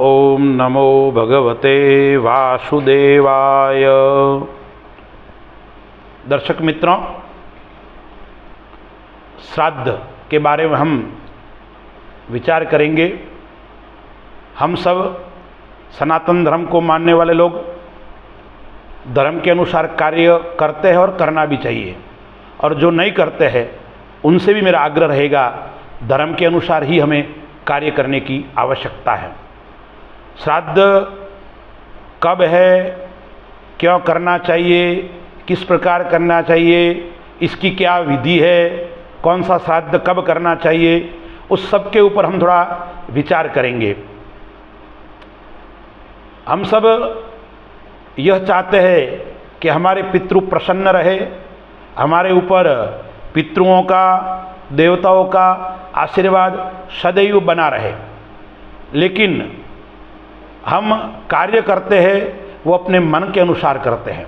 ओम नमो भगवते वासुदेवाय। दर्शक मित्रों, श्राद्ध के बारे में हम विचार करेंगे। हम सब सनातन धर्म को मानने वाले लोग धर्म के अनुसार कार्य करते हैं और करना भी चाहिए, और जो नहीं करते हैं उनसे भी मेरा आग्रह रहेगा, धर्म के अनुसार ही हमें कार्य करने की आवश्यकता है। श्राद्ध कब है, क्यों करना चाहिए, किस प्रकार करना चाहिए, इसकी क्या विधि है, कौन सा श्राद्ध कब करना चाहिए, उस सब के ऊपर हम थोड़ा विचार करेंगे। हम सब यह चाहते हैं कि हमारे पितृ प्रसन्न रहे, हमारे ऊपर पितृओं का, देवताओं का आशीर्वाद सदैव बना रहे। लेकिन हम कार्य करते हैं वो अपने मन के अनुसार करते हैं।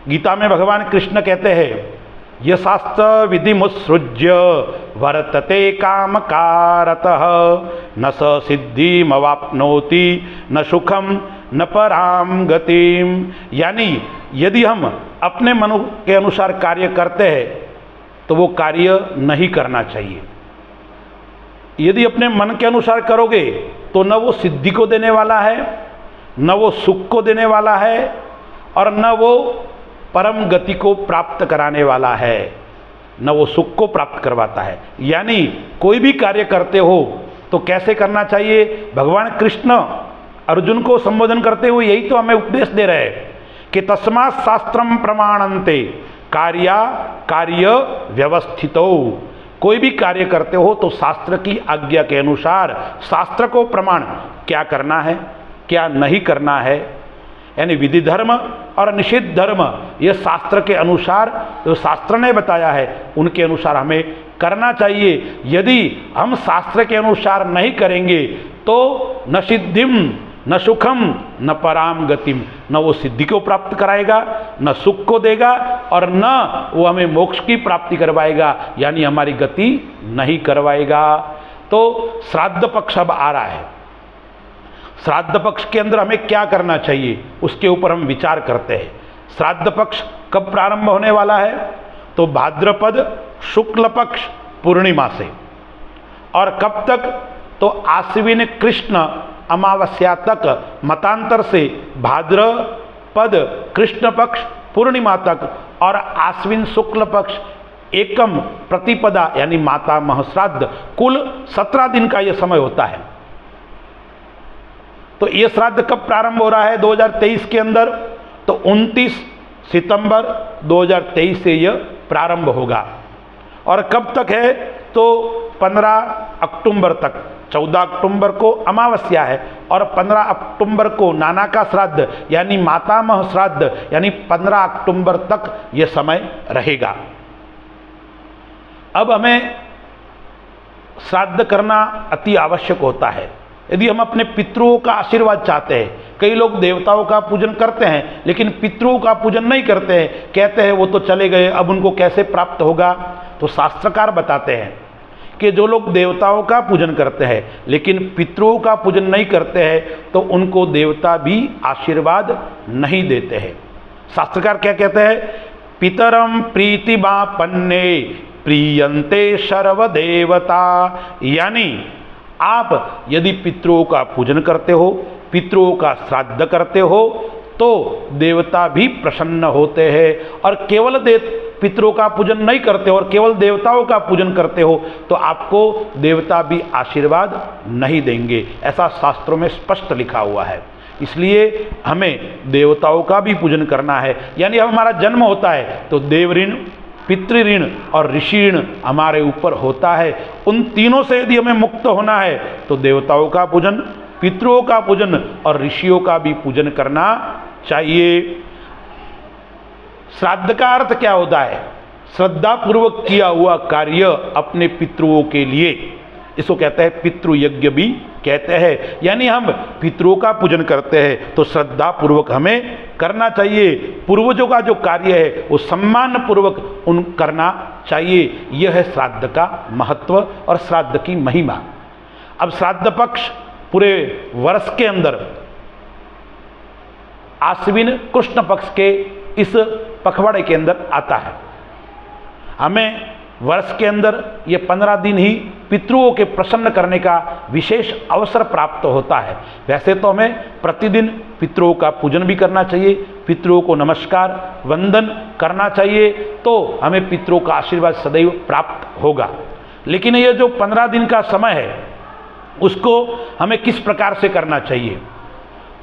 गीता में भगवान कृष्ण कहते हैं, ये शास्त्र विधि मुत्सृज्य वर्तते काम कारतः न स सिद्धिमवाप्नोति न सुखम न पराम गतिम। यानी यदि हम अपने मन के अनुसार कार्य करते हैं तो वो कार्य नहीं करना चाहिए। यदि अपने मन के अनुसार करोगे तो न वो सिद्धि को देने वाला है, न वो सुख को देने वाला है, और न वो परम गति को प्राप्त कराने वाला है, न वो सुख को प्राप्त करवाता है। यानी कोई भी कार्य करते हो तो कैसे करना चाहिए, भगवान कृष्ण अर्जुन को संबोधन करते हुए यही तो हमें उपदेश दे रहे हैं कि तस्मात् शास्त्रम प्रमाणन्ते कार्या कार्य व्यवस्थितो। कोई भी कार्य करते हो तो शास्त्र की आज्ञा के अनुसार, शास्त्र को प्रमाण क्या करना है क्या नहीं करना है, यानी विधि धर्म और निषिद्ध धर्म, ये शास्त्र के अनुसार, जो शास्त्र ने बताया है उनके अनुसार हमें करना चाहिए। यदि हम शास्त्र के अनुसार नहीं करेंगे तो न सिद्धिम न सुखम न पराम गतिम, न वो सिद्धि को प्राप्त कराएगा, न सुख को देगा, और न वो हमें मोक्ष की प्राप्ति करवाएगा, यानी हमारी गति नहीं करवाएगा। तो श्राद्ध पक्ष अब आ रहा है। श्राद्ध पक्ष के अंदर हमें क्या करना चाहिए उसके ऊपर हम विचार करते हैं। श्राद्ध पक्ष कब प्रारंभ होने वाला है, तो भाद्रपद शुक्ल पक्ष पूर्णिमा से, और कब तक, तो आश्विन कृष्ण अमावस्या तक, मतांतर से भाद्रपद कृष्ण पक्ष पूर्णिमा तक, और आश्विन शुक्ल पक्ष एकम प्रतिपदा यानी मातामह श्राद्ध, कुल 17 दिन का यह समय होता है। तो यह श्राद्ध कब प्रारंभ हो रहा है 2023 के अंदर, तो 29 सितंबर 2023 से यह प्रारंभ होगा। और कब तक है, तो 15 अक्टूबर तक। 14 अक्टूबर को अमावस्या है और 15 अक्टूबर को नाना का श्राद्ध यानी मातामह श्राद्ध, यानी 15 अक्टूबर तक यह समय रहेगा। अब हमें श्राद्ध करना अति आवश्यक होता है यदि हम अपने पितरों का आशीर्वाद चाहते हैं। कई लोग देवताओं का पूजन करते हैं लेकिन पितरों का पूजन नहीं करते हैं, कहते हैं वो तो चले गए, अब उनको कैसे प्राप्त होगा। तो शास्त्रकार बताते हैं कि जो लोग देवताओं का पूजन करते हैं लेकिन पितरों का पूजन नहीं करते हैं तो उनको देवता भी आशीर्वाद नहीं देते हैं। शास्त्रकार क्या कहते हैं, पितरम प्रीतिमापन्ने प्रीयन्ते सर्वदेवता। यानी आप यदि पितरों का पूजन करते हो, पितरों का श्राद्ध करते हो, तो देवता भी प्रसन्न होते हैं। और केवल पितरों का पूजन नहीं करते हो और केवल देवताओं का पूजन करते हो तो आपको देवता भी आशीर्वाद नहीं देंगे, ऐसा शास्त्रों में स्पष्ट लिखा हुआ है। इसलिए हमें देवताओं का भी पूजन करना है। यानी हमारा जन्म होता है तो देव ऋण, पितृ ऋण और ऋषि ऋण हमारे ऊपर होता है। उन तीनों से यदि हमें मुक्त होना है तो देवताओं का पूजन, पितरों का पूजन और ऋषियों का भी पूजन करना चाहिए। श्राद्ध का अर्थ क्या होता है, श्रद्धापूर्वक किया हुआ कार्य अपने पितरों के लिए, इसको कहते हैं पितृ यज्ञ भी कहते हैं। यानी हम पितरों का पूजन करते हैं तो श्रद्धा पूर्वक हमें करना चाहिए। पूर्वजों का जो कार्य है वो सम्मान पूर्वक उन करना चाहिए। यह है श्राद्ध का महत्व और श्राद्ध की महिमा। अब श्राद्ध पक्ष पूरे वर्ष के अंदर आश्विन कृष्ण पक्ष के इस पखवाड़े के अंदर आता है। हमें वर्ष के अंदर ये 15 दिन ही पितृओं के प्रसन्न करने का विशेष अवसर प्राप्त होता है। वैसे तो हमें प्रतिदिन पितृओं का पूजन भी करना चाहिए, पितृओं को नमस्कार वंदन करना चाहिए, तो हमें पितृओं का आशीर्वाद सदैव प्राप्त होगा। लेकिन ये जो 15 दिन का समय है उसको हमें किस प्रकार से करना चाहिए।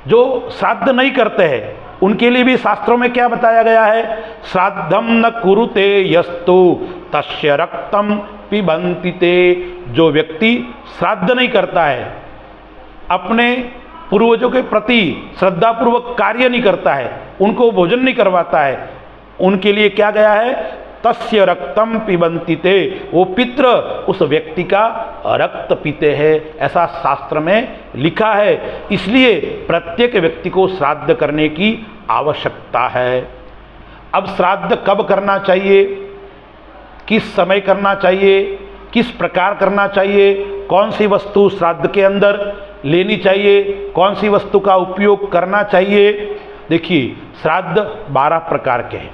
जो श्राद्ध नहीं करते हैं उनके लिए भी शास्त्रों में क्या बताया गया है, श्राद्धम न कुरुते यस्तु तस्य रक्तम पिबन्ति ते। जो व्यक्ति श्राद्ध नहीं करता है, अपने पूर्वजों के प्रति श्रद्धापूर्वक कार्य नहीं करता है, उनको भोजन नहीं करवाता है, उनके लिए क्या गया है, तस्य रक्तम पिबन्ति ते। वो पितृ उस व्यक्ति का रक्त पीते हैं, ऐसा शास्त्र में लिखा है। इसलिए प्रत्येक व्यक्ति को श्राद्ध करने की आवश्यकता है। अब श्राद्ध कब करना चाहिए, किस समय करना चाहिए, किस प्रकार करना चाहिए, कौन सी वस्तु श्राद्ध के अंदर लेनी चाहिए, कौन सी वस्तु का उपयोग करना चाहिए। देखिए, श्राद्ध 12 प्रकार के हैं।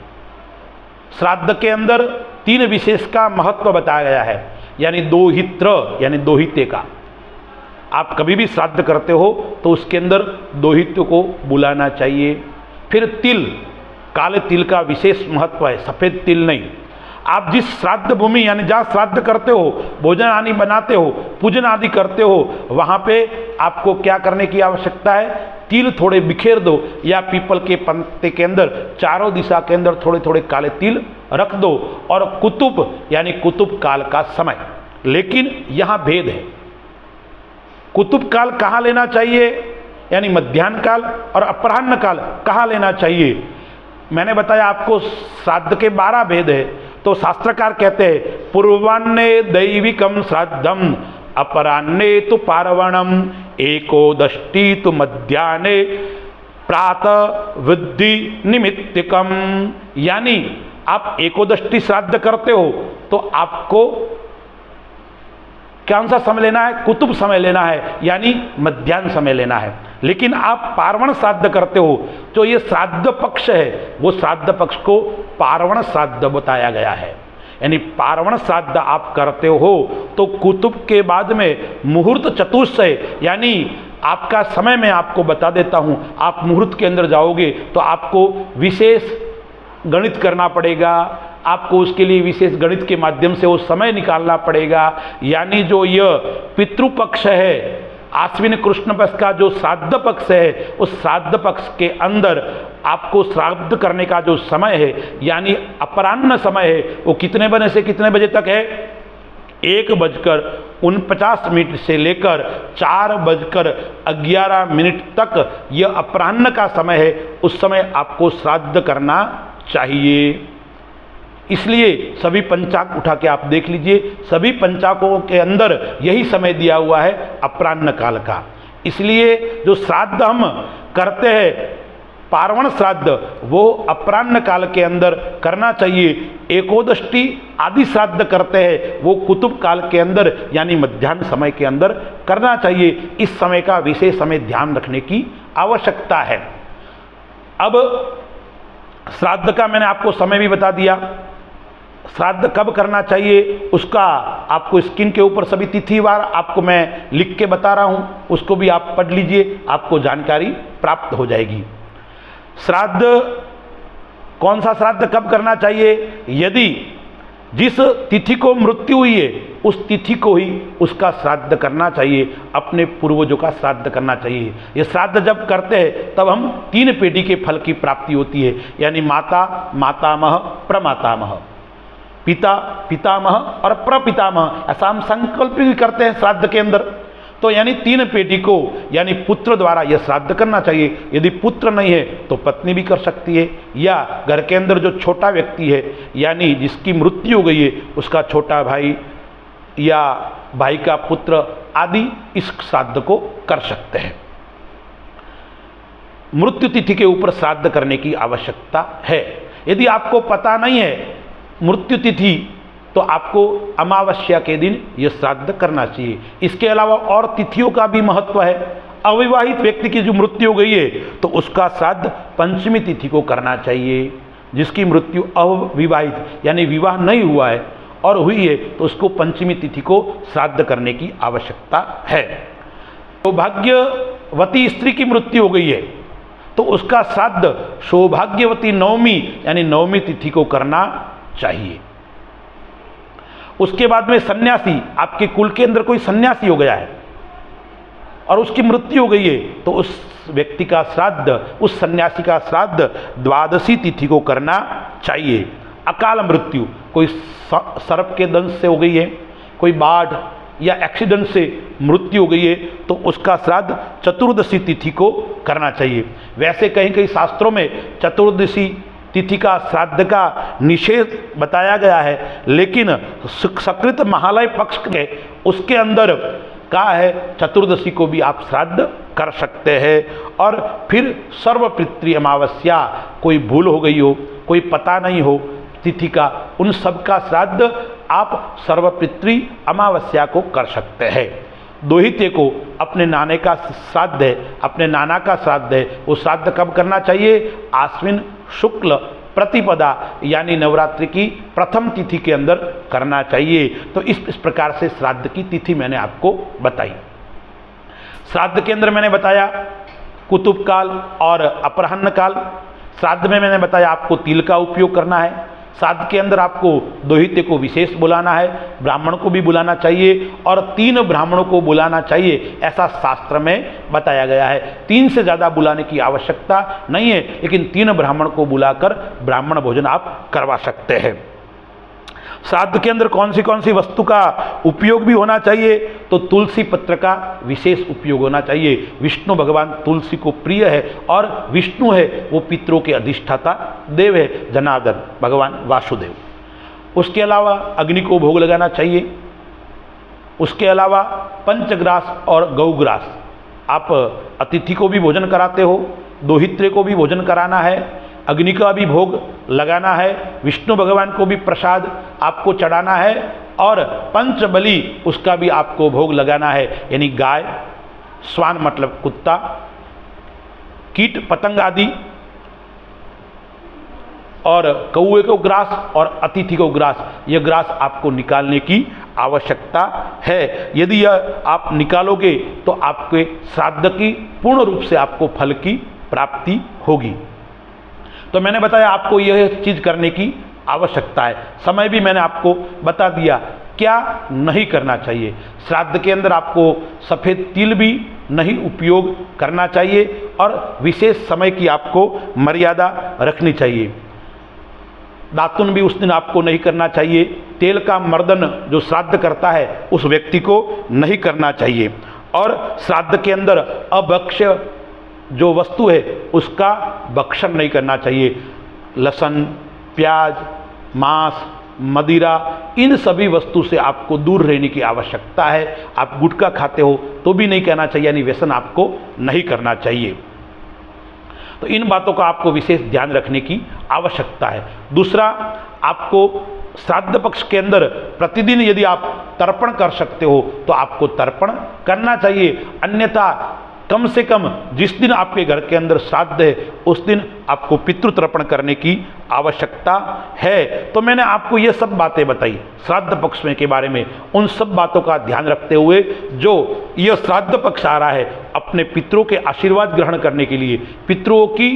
श्राद्ध के अंदर 3 विशेष का महत्व बताया गया है, यानी दोहित्र यानी दोहिते का। आप कभी भी श्राद्ध करते हो तो उसके अंदर दोहित्य को बुलाना चाहिए। फिर तिल, काले तिल का विशेष महत्व है, सफ़ेद तिल नहीं। आप जिस श्राद्ध भूमि यानी जहाँ श्राद्ध करते हो, भोजन आदि बनाते हो, पूजन आदि करते हो, वहाँ पे आपको क्या करने की आवश्यकता है, तिल थोड़े बिखेर दो या पीपल के पत्ते के अंदर चारों दिशा के अंदर थोड़े थोड़े काले तिल रख दो। और कुतुब यानी कुतुब काल का समय। लेकिन यहाँ भेद है, कुतुब काल कहाँ लेना चाहिए, यानी मध्याह्न काल, और अपराह्न काल कहाँ लेना चाहिए। मैंने बताया आपको श्राद्ध के 12 भेद है। तो शास्त्रकार कहते हैं, पूर्वान्ने दैविकम श्राद्धम अपराह्ने तो पार्वणम एकोदष्टि तो मध्याह्ने प्रातः वृद्धि निमित्तिकम। यानी आप एकोदष्टि श्राद्ध करते हो तो आपको कौन सा समय लेना है, कुतुब समय लेना है, यानी मध्याह्न समय लेना है। लेकिन आप पार्वण श्राद्ध करते हो तो ये श्राद्ध पक्ष है, वो श्राद्ध पक्ष को पार्वण श्राद्ध बताया गया है। यानी पार्वण श्राद्ध आप करते हो तो कुतुब के बाद में मुहूर्त चतुष्टय, यानी आपका समय मैं आपको बता देता हूँ। आप मुहूर्त के अंदर जाओगे तो आपको विशेष गणित करना पड़ेगा, आपको उसके लिए विशेष गणित के माध्यम से वो समय निकालना पड़ेगा। यानी जो यह पितृपक्ष है, आश्विन कृष्ण पक्ष का जो श्राद्ध पक्ष है, उस श्राद्ध पक्ष के अंदर आपको श्राद्ध करने का जो समय है, यानी अपराह्न समय है, वो कितने बजे से कितने बजे तक है, 1:49 से लेकर 4:11 तक यह अपराह्न का समय है। उस समय आपको श्राद्ध करना चाहिए। इसलिए सभी पंचांग उठा के आप देख लीजिए, सभी पंचांगों के अंदर यही समय दिया हुआ है अपराह्न काल का। इसलिए जो श्राद्ध हम करते हैं पार्वण श्राद्ध, वो अपराह्न काल के अंदर करना चाहिए। एकोदष्टि आदि श्राद्ध करते हैं वो कुतुब काल के अंदर यानी मध्याह्न समय के अंदर करना चाहिए। इस समय का विशेष हमें ध्यान रखने की आवश्यकता है। अब श्राद्ध का मैंने आपको समय भी बता दिया, श्राद्ध कब करना चाहिए उसका आपको स्क्रीन के ऊपर सभी तिथिवार आपको मैं लिख के बता रहा हूँ, उसको भी आप पढ़ लीजिए, आपको जानकारी प्राप्त हो जाएगी। श्राद्ध, कौन सा श्राद्ध कब करना चाहिए, यदि जिस तिथि को मृत्यु हुई है उस तिथि को ही उसका श्राद्ध करना चाहिए, अपने पूर्वजों का श्राद्ध करना चाहिए। ये श्राद्ध जब करते हैं तब हम 3 पीढ़ी के फल की प्राप्ति होती है, यानी माता, मातामह, प्रमातामह, पिता, पितामह और प्रपितामह, ऐसा हम संकल्प भी करते हैं श्राद्ध के अंदर। तो यानी 3 पीढ़ी को यानी पुत्र द्वारा यह श्राद्ध करना चाहिए। यदि पुत्र नहीं है तो पत्नी भी कर सकती है, या घर के अंदर जो छोटा व्यक्ति है यानी जिसकी मृत्यु हो गई है उसका छोटा भाई या भाई का पुत्र आदि इस श्राद्ध को कर सकते हैं। मृत्यु तिथि के ऊपर श्राद्ध करने की आवश्यकता है। यदि आपको पता नहीं है मृत्यु तिथि तो आपको अमावस्या के दिन यह श्राद्ध करना चाहिए। इसके अलावा और तिथियों का भी महत्व है। अविवाहित व्यक्ति की जो मृत्यु हो गई है तो उसका श्राद्ध पंचमी तिथि को करना चाहिए। जिसकी मृत्यु अविवाहित यानी विवाह नहीं हुआ है और हुई है तो उसको पंचमी तिथि को श्राद्ध करने की आवश्यकता है। सौभाग्यवती स्त्री की मृत्यु हो गई है तो उसका श्राद्ध सौभाग्यवती नवमी यानी नवमी तिथि को करना चाहिए। उसके बाद में सन्यासी, आपके कुल के अंदर कोई सन्यासी हो गया है और उसकी मृत्यु हो गई है तो उस व्यक्ति का श्राद्ध, उस सन्यासी का श्राद्ध द्वादशी तिथि को करना चाहिए। अकाल मृत्यु, कोई सर्प के दंश से हो गई है, कोई बाढ़ या एक्सीडेंट से मृत्यु हो गई है तो उसका श्राद्ध चतुर्दशी तिथि को करना चाहिए। वैसे कहीं कहीं शास्त्रों में चतुर्दशी तिथि का श्राद्ध का निषेध बताया गया है, लेकिन सकृत महालय पक्ष के उसके अंदर कहा है चतुर्दशी को भी आप श्राद्ध कर सकते हैं। और फिर सर्वपितृ अमावस्या, कोई भूल हो गई हो, कोई पता नहीं हो तिथि का, उन सब का श्राद्ध आप सर्वपितृ अमावस्या को कर सकते हैं। दोहिते को अपने नाने का श्राद्ध है, अपने नाना का श्राद्ध है, वो श्राद्ध कब करना चाहिए? आश्विन शुक्ल प्रतिपदा यानी नवरात्रि की प्रथम तिथि के अंदर करना चाहिए। तो इस प्रकार से श्राद्ध की तिथि मैंने आपको बताई। श्राद्ध के अंदर मैंने बताया कुतुब काल और अपराह्न काल। श्राद्ध में मैंने बताया आपको तिल का उपयोग करना है। श्राद्ध के अंदर आपको दोहिते को विशेष बुलाना है, ब्राह्मण को भी बुलाना चाहिए और 3 ब्राह्मणों को बुलाना चाहिए, ऐसा शास्त्र में बताया गया है। 3 से ज़्यादा बुलाने की आवश्यकता नहीं है, लेकिन 3 ब्राह्मण को बुलाकर ब्राह्मण भोजन आप करवा सकते हैं। श्राद्ध के अंदर कौन सी वस्तु का उपयोग भी होना चाहिए? तो तुलसी पत्र का विशेष उपयोग होना चाहिए। विष्णु भगवान तुलसी को प्रिय है और विष्णु है वो पितरों के अधिष्ठाता देव है, जनार्दन भगवान वासुदेव। उसके अलावा अग्नि को भोग लगाना चाहिए। उसके अलावा पंचग्रास और गौग्रास, आप अतिथि को भी भोजन कराते हो, दोहित्रे को भी भोजन कराना है, अग्नि का भी भोग लगाना है, विष्णु भगवान को भी प्रसाद आपको चढ़ाना है और पंचबली उसका भी आपको भोग लगाना है। यानी गाय, श्वान मतलब कुत्ता, कीट पतंग आदि और कौए को ग्रास और अतिथि को ग्रास, यह ग्रास आपको निकालने की आवश्यकता है। यदि यह आप निकालोगे तो आपके श्राद्ध की पूर्ण रूप से आपको फल की प्राप्ति होगी। तो मैंने बताया आपको यह चीज़ करने की आवश्यकता है। समय भी मैंने आपको बता दिया क्या नहीं करना चाहिए। श्राद्ध के अंदर आपको सफ़ेद तिल भी नहीं उपयोग करना चाहिए और विशेष समय की आपको मर्यादा रखनी चाहिए। दातुन भी उस दिन आपको नहीं करना चाहिए। तेल का मर्दन जो श्राद्ध करता है उस व्यक्ति को नहीं करना चाहिए। और श्राद्ध के अंदर अभक्ष्य जो वस्तु है उसका भक्षण नहीं करना चाहिए। लहसुन, प्याज, मांस, मदिरा, इन सभी वस्तु से आपको दूर रहने की आवश्यकता है। आप गुटखा खाते हो तो भी नहीं कहना चाहिए, यानी व्यसन आपको नहीं करना चाहिए। तो इन बातों का आपको विशेष ध्यान रखने की आवश्यकता है। दूसरा, आपको श्राद्ध पक्ष के अंदर प्रतिदिन यदि आप तर्पण कर सकते हो तो आपको तर्पण करना चाहिए। अन्यथा कम से कम जिस दिन आपके घर के अंदर श्राद्ध है उस दिन आपको पितृतर्पण करने की आवश्यकता है। तो मैंने आपको ये सब बातें बताई श्राद्ध पक्ष में के बारे में। उन सब बातों का ध्यान रखते हुए जो यह श्राद्ध पक्ष आ रहा है, अपने पितरों के आशीर्वाद ग्रहण करने के लिए, पितरों की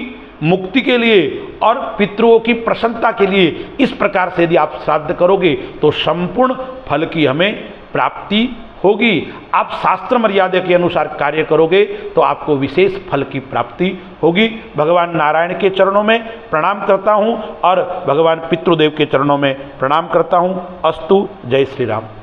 मुक्ति के लिए और पितरों की प्रसन्नता के लिए इस प्रकार से यदि आप श्राद्ध करोगे तो संपूर्ण फल की हमें प्राप्ति होगी। आप शास्त्र मर्यादा के अनुसार कार्य करोगे तो आपको विशेष फल की प्राप्ति होगी। भगवान नारायण के चरणों में प्रणाम करता हूँ और भगवान पितृदेव के चरणों में प्रणाम करता हूँ। अस्तु। जय श्री राम।